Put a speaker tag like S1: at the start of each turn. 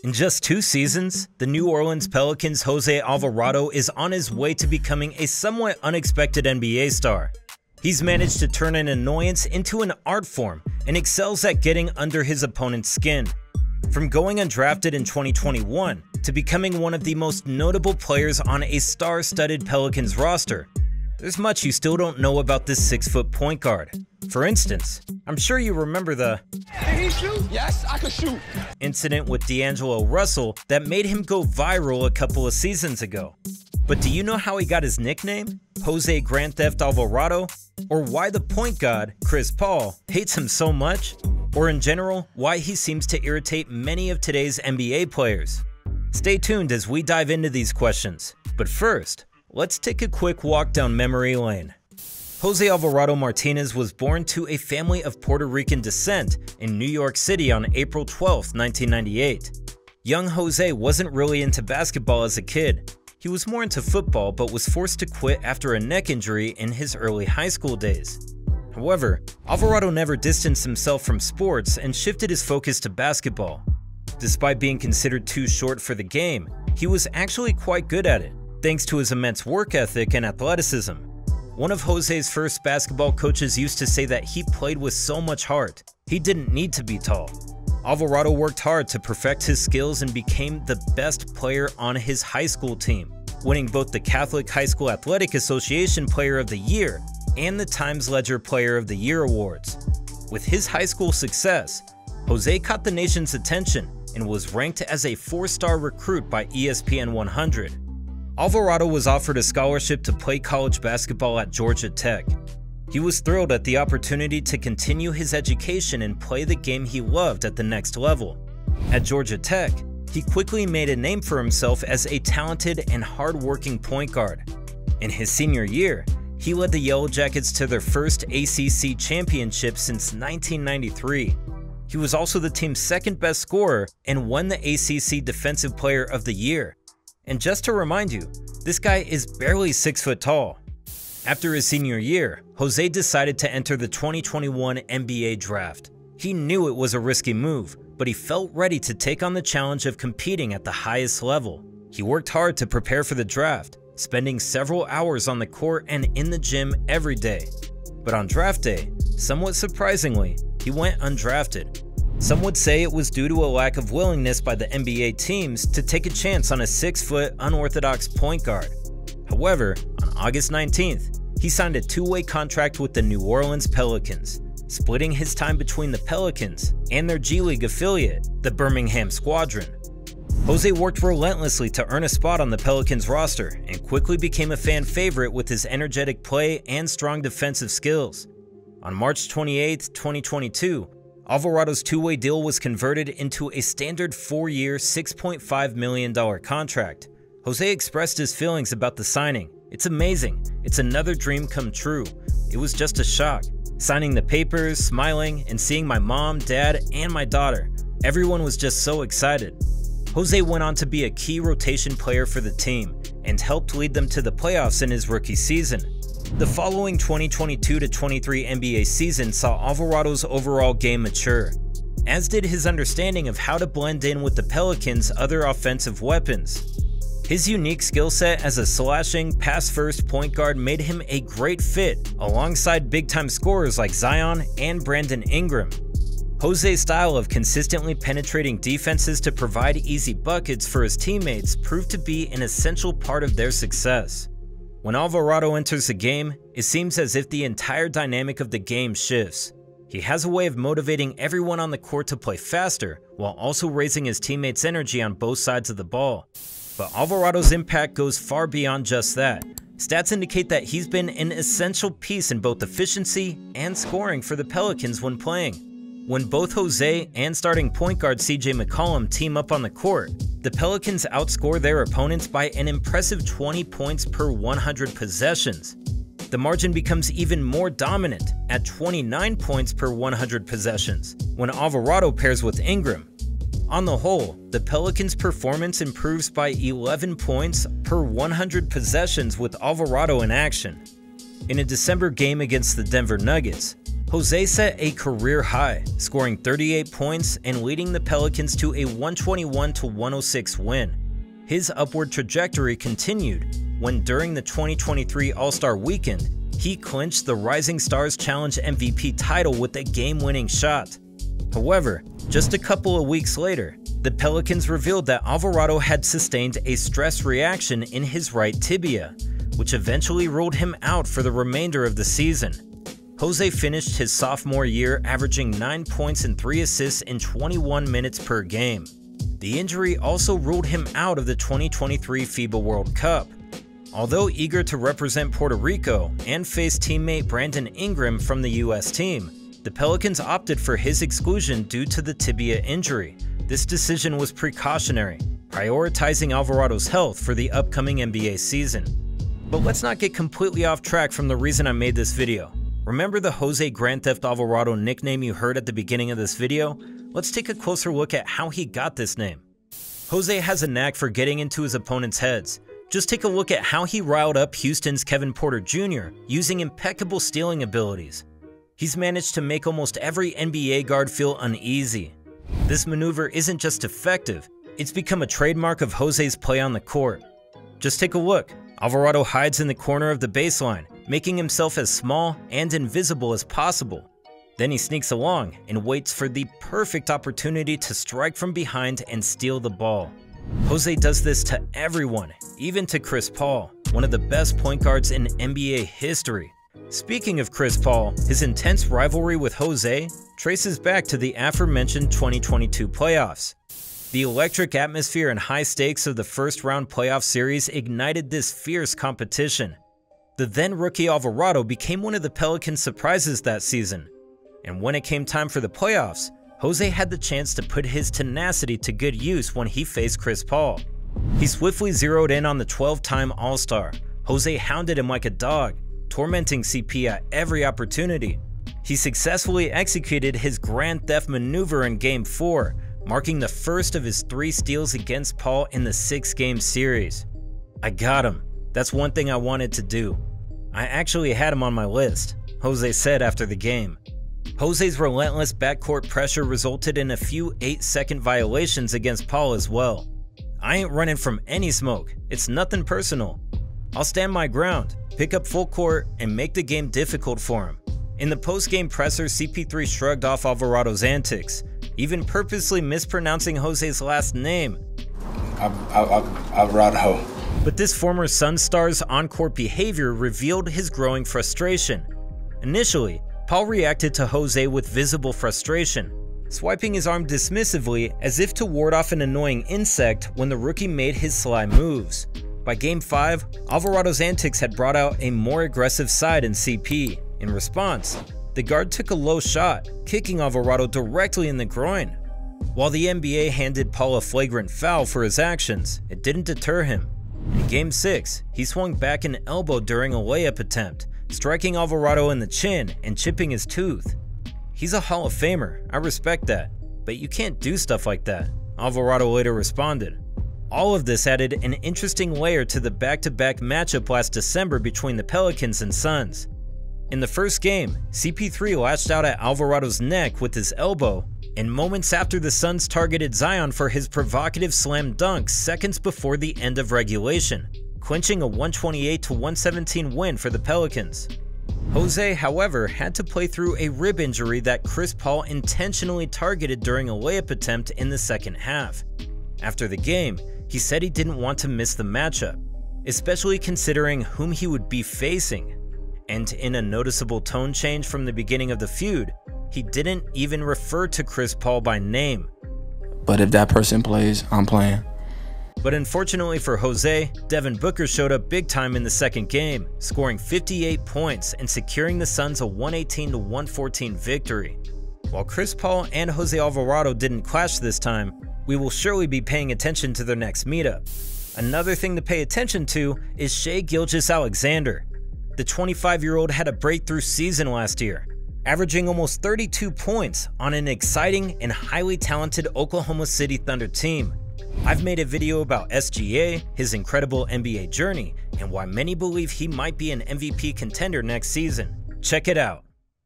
S1: In just 2 seasons, the New Orleans Pelicans' Jose Alvarado is on his way to becoming a somewhat unexpected NBA star. He's managed to turn an annoyance into an art form and excels at getting under his opponent's skin. From going undrafted in 2021 to becoming one of the most notable players on a star-studded Pelicans roster, there's much you still don't know about this 6-foot point guard. For instance, I'm sure you remember the
S2: "Can he shoot? Yes, I can shoot"
S1: incident with D'Angelo Russell that made him go viral a couple of seasons ago. But do you know how he got his nickname, Jose Grand Theft Alvarado? Or why the point god, Chris Paul, hates him so much? Or in general, why he seems to irritate many of today's NBA players? Stay tuned as we dive into these questions. But first, let's take a quick walk down memory lane. Jose Alvarado Martinez was born to a family of Puerto Rican descent in New York City on April 12, 1998. Young Jose wasn't really into basketball as a kid. He was more into football but was forced to quit after a neck injury in his early high school days. However, Alvarado never distanced himself from sports and shifted his focus to basketball. Despite being considered too short for the game, he was actually quite good at it, thanks to his immense work ethic and athleticism. One of Jose's first basketball coaches used to say that he played with so much heart, he didn't need to be tall. Alvarado worked hard to perfect his skills and became the best player on his high school team, winning both the Catholic High School Athletic Association Player of the Year and the Times-Ledger Player of the Year awards. With his high school success, Jose caught the nation's attention and was ranked as a 4-star recruit by ESPN 100. Alvarado was offered a scholarship to play college basketball at Georgia Tech. He was thrilled at the opportunity to continue his education and play the game he loved at the next level. At Georgia Tech, he quickly made a name for himself as a talented and hard-working point guard. In his senior year, he led the Yellow Jackets to their first ACC championship since 1993. He was also the team's second-best scorer and won the ACC Defensive Player of the Year. And just to remind you, this guy is barely 6 foot tall. After his senior year, Jose decided to enter the 2021 NBA draft. He knew it was a risky move, but he felt ready to take on the challenge of competing at the highest level. He worked hard to prepare for the draft, spending several hours on the court and in the gym every day. But on draft day, somewhat surprisingly, he went undrafted. Some would say it was due to a lack of willingness by the NBA teams to take a chance on a 6-foot unorthodox point guard. However, on August 19th, he signed a 2-way contract with the New Orleans Pelicans, splitting his time between the Pelicans and their G League affiliate, the Birmingham Squadron. Jose worked relentlessly to earn a spot on the Pelicans roster and quickly became a fan favorite with his energetic play and strong defensive skills. On March 28, 2022, Alvarado's 2-way deal was converted into a standard 4-year, $6.5 million contract. Jose expressed his feelings about the signing. "It's amazing. It's another dream come true. It was just a shock. Signing the papers, smiling, and seeing my mom, dad, and my daughter. Everyone was just so excited." Jose went on to be a key rotation player for the team and helped lead them to the playoffs in his rookie season. The following 2022-23 NBA season saw Alvarado's overall game mature, as did his understanding of how to blend in with the Pelicans' other offensive weapons. His unique skill set as a slashing, pass-first point guard made him a great fit alongside big-time scorers like Zion and Brandon Ingram. Jose's style of consistently penetrating defenses to provide easy buckets for his teammates proved to be an essential part of their success. When Alvarado enters the game, it seems as if the entire dynamic of the game shifts. He has a way of motivating everyone on the court to play faster, while also raising his teammates' energy on both sides of the ball. But Alvarado's impact goes far beyond just that. Stats indicate that he's been an essential piece in both efficiency and scoring for the Pelicans when playing. When both Jose and starting point guard CJ McCollum team up on the court, the Pelicans outscore their opponents by an impressive 20 points per 100 possessions. The margin becomes even more dominant at 29 points per 100 possessions when Alvarado pairs with Ingram. On the whole, the Pelicans' performance improves by 11 points per 100 possessions with Alvarado in action. In a December game against the Denver Nuggets, Jose set a career high, scoring 38 points and leading the Pelicans to a 121-106 win. His upward trajectory continued when during the 2023 All-Star Weekend, he clinched the Rising Stars Challenge MVP title with a game-winning shot. However, just a couple of weeks later, the Pelicans revealed that Alvarado had sustained a stress reaction in his right tibia, which eventually ruled him out for the remainder of the season. Jose finished his sophomore year averaging 9 points and 3 assists in 21 minutes per game. The injury also ruled him out of the 2023 FIBA World Cup. Although eager to represent Puerto Rico and face teammate Brandon Ingram from the US team, the Pelicans opted for his exclusion due to the tibia injury. This decision was precautionary, prioritizing Alvarado's health for the upcoming NBA season. But let's not get completely off track from the reason I made this video. Remember the Jose Grand Theft Alvarado nickname you heard at the beginning of this video? Let's take a closer look at how he got this name. Jose has a knack for getting into his opponents' heads. Just take a look at how he riled up Houston's Kevin Porter Jr. using impeccable stealing abilities. He's managed to make almost every NBA guard feel uneasy. This maneuver isn't just effective, it's become a trademark of Jose's play on the court. Just take a look. Alvarado hides in the corner of the baseline, making himself as small and invisible as possible. Then he sneaks along and waits for the perfect opportunity to strike from behind and steal the ball. Jose does this to everyone, even to Chris Paul, one of the best point guards in NBA history. Speaking of Chris Paul, his intense rivalry with Jose traces back to the aforementioned 2022 playoffs. The electric atmosphere and high stakes of the first-round playoff series ignited this fierce competition. The then-rookie Alvarado became one of the Pelicans' surprises that season, and when it came time for the playoffs, Jose had the chance to put his tenacity to good use when he faced Chris Paul. He swiftly zeroed in on the 12-time All-Star. Jose hounded him like a dog, tormenting CP at every opportunity. He successfully executed his Grand Theft maneuver in Game 4, marking the first of his 3 steals against Paul in the 6-game series. I got him. That's one thing I wanted to do. I actually had him on my list, Jose said after the game. Jose's relentless backcourt pressure resulted in a few 8-second violations against Paul as well. I ain't running from any smoke. It's nothing personal. I'll stand my ground, pick up full court, and make the game difficult for him. In the post-game presser, CP3 shrugged off Alvarado's antics, even purposely mispronouncing Jose's last name.
S2: Alvarado.
S1: But this former Sun star's on-court behavior revealed his growing frustration. Initially, Paul reacted to Jose with visible frustration, swiping his arm dismissively as if to ward off an annoying insect when the rookie made his sly moves. By Game 5, Alvarado's antics had brought out a more aggressive side in CP. In response, the guard took a low shot, kicking Alvarado directly in the groin. While the NBA handed Paul a flagrant foul for his actions, it didn't deter him. In Game 6, he swung back an elbow during a layup attempt, striking Alvarado in the chin and chipping his tooth. He's a Hall of Famer, I respect that, but you can't do stuff like that, Alvarado later responded. All of this added an interesting layer to the back-to-back matchup last December between the Pelicans and Suns. In the first game, CP3 lashed out at Alvarado's neck with his elbow, and moments after the Suns targeted Zion for his provocative slam dunk seconds before the end of regulation, clinching a 128-117 win for the Pelicans. Jose, however, had to play through a rib injury that Chris Paul intentionally targeted during a layup attempt in the second half. After the game, he said he didn't want to miss the matchup, especially considering whom he would be facing. And in a noticeable tone change from the beginning of the feud, he didn't even refer to Chris Paul by name.
S3: But if that person plays, I'm playing.
S1: But unfortunately for Jose, Devin Booker showed up big time in the second game, scoring 58 points and securing the Suns a 118-114 victory. While Chris Paul and Jose Alvarado didn't clash this time, we will surely be paying attention to their next meetup. Another thing to pay attention to is Shai Gilgeous-Alexander. The 25-year-old had a breakthrough season last year, averaging almost 32 points on an exciting and highly talented Oklahoma City Thunder team. I've made a video about SGA, his incredible NBA journey, and why many believe he might be an MVP contender next season. Check it out.